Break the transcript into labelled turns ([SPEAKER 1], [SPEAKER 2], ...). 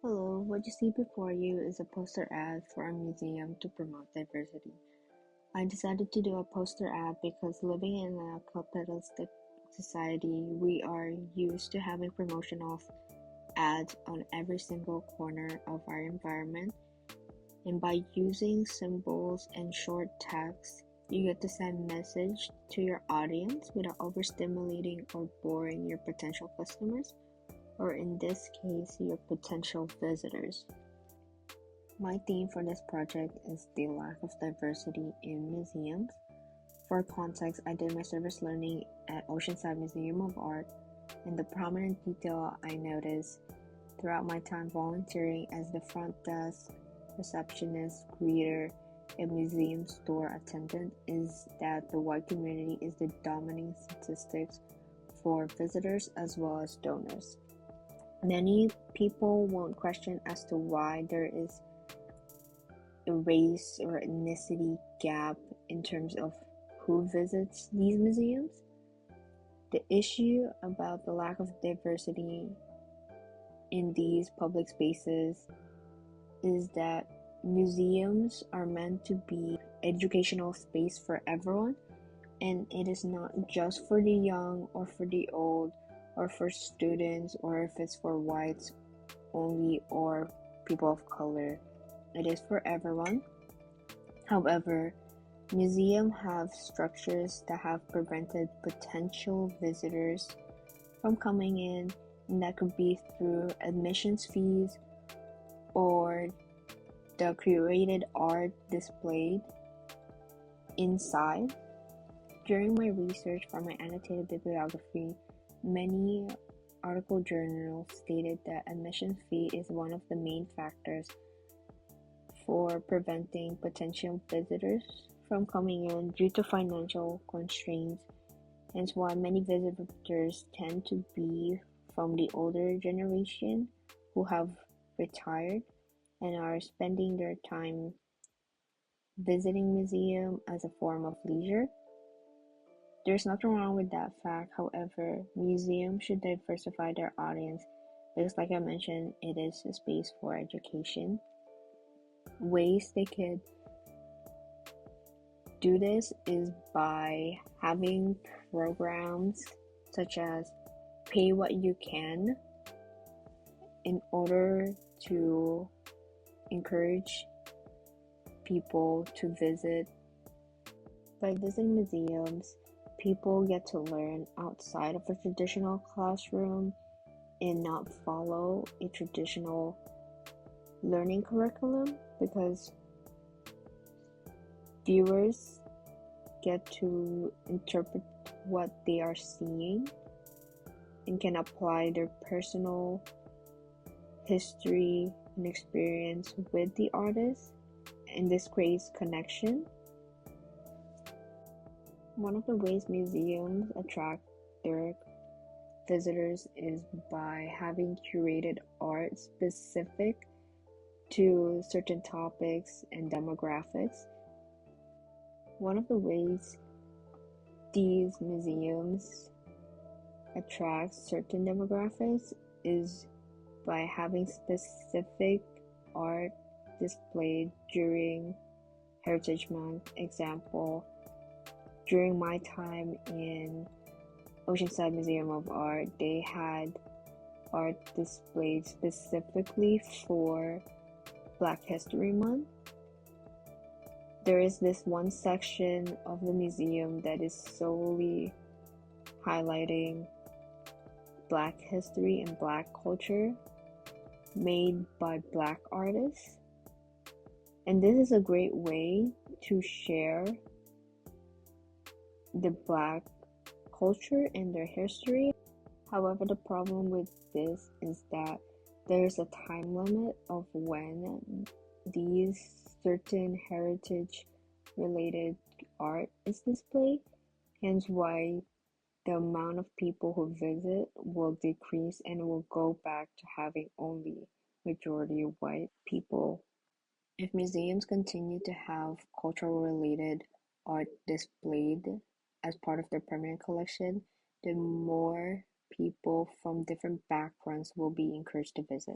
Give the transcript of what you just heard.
[SPEAKER 1] Hello, what you see before you is a poster ad for a museum to promote diversity. I decided to do a poster ad because living in a capitalistic society, we are used to having promotional ads on every single corner of our environment. And by using symbols and short text, you get to send message to your audience without overstimulating or boring your potential customers, or in this case, your potential visitors. My theme for this project is the lack of diversity in museums. For context, I did my service learning at Oceanside Museum of Art, and the prominent detail I noticed throughout my time volunteering as the front desk, receptionist, greeter, and museum store attendant is that the white community is the dominating statistics for visitors as well as donors. Many people won't question as to why there is a race or ethnicity gap in terms of who visits these museums. The issue about the lack of diversity in these public spaces is that museums are meant to be educational space for everyone, and it is not just for the young or for the old or for students or if it's for whites only or people of color. It is for everyone. However, museums have structures that have prevented potential visitors from coming in, and that could be through admissions fees or the curated art displayed inside. During my research for my annotated bibliography, many article journals stated that admission fee is one of the main factors for preventing potential visitors from coming in due to financial constraints, hence why many visitors tend to be from the older generation who have retired and are spending their time visiting museum as a form of leisure. There's nothing wrong with that fact. However, museums should diversify their audience because, like I mentioned, it is a space for education. Ways they could do this is by having programs such as pay what you can in order to encourage people to visit. By visiting museums, people get to learn outside of a traditional classroom and not follow a traditional learning curriculum, because viewers get to interpret what they are seeing and can apply their personal history and experience with the artist, and this creates connection. One of the ways museums attract their visitors is by having curated art specific to certain topics and demographics. One of the ways these museums attract certain demographics is by having specific art displayed during Heritage Month. Example, during my time in Oceanside Museum of Art, they had art displayed specifically for Black History Month. There is this one section of the museum that is solely highlighting Black history and Black culture made by Black artists. And this is a great way to share the Black culture and their history. However, the problem with this is that there's a time limit of when these certain heritage related art is displayed, hence why the amount of people who visit will decrease and will go back to having only majority white people. If museums continue to have cultural related art displayed as part of their permanent collection, then more people from different backgrounds will be encouraged to visit.